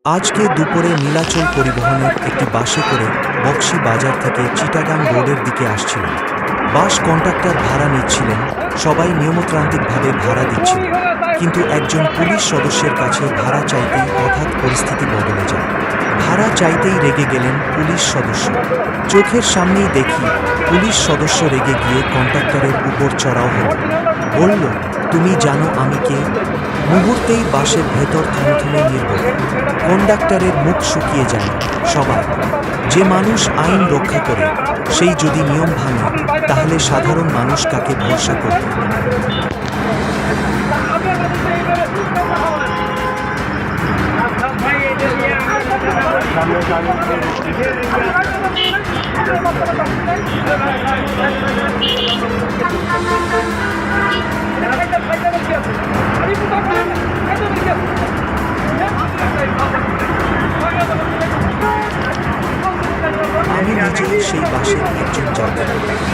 আজকে দুপুরে নীলাচল পরিবহনের একটি বাসে করে বকশী বাজার থেকে চিটাগাং রোডের দিকে আসছিলাম। বাস কন্ডাক্টর ভাড়া নিচ্ছিলেন, সবাই নিয়মতান্ত্রিকভাবে ভাড়া দিচ্ছিল, কিন্তু একজন পুলিশ সদস্যের কাছে ভাড়া চাইতেই হঠাৎ পরিস্থিতি বদলে যায়। ভাড়া চাইতেই রেগে গেলেন পুলিশ সদস্য। চোখের সামনেই দেখি পুলিশ সদস্য রেগে গিয়ে কন্ডাক্টরের উপর চড়াও হল, বলল, তুমি জানো আমি কে? মুহূর্তেই বাসের ভেতর থমথমে নির্ভর। কন্ডাক্টরের মুখ শুকিয়ে যায়। সবাই, যে মানুষ আইন রক্ষা করে সেই যদি নিয়ম ভাঙে, তাহলে সাধারণ মানুষ কাকে ভরসা করবে? আমি নিজেই সেই বাসের একজন যাত্রী।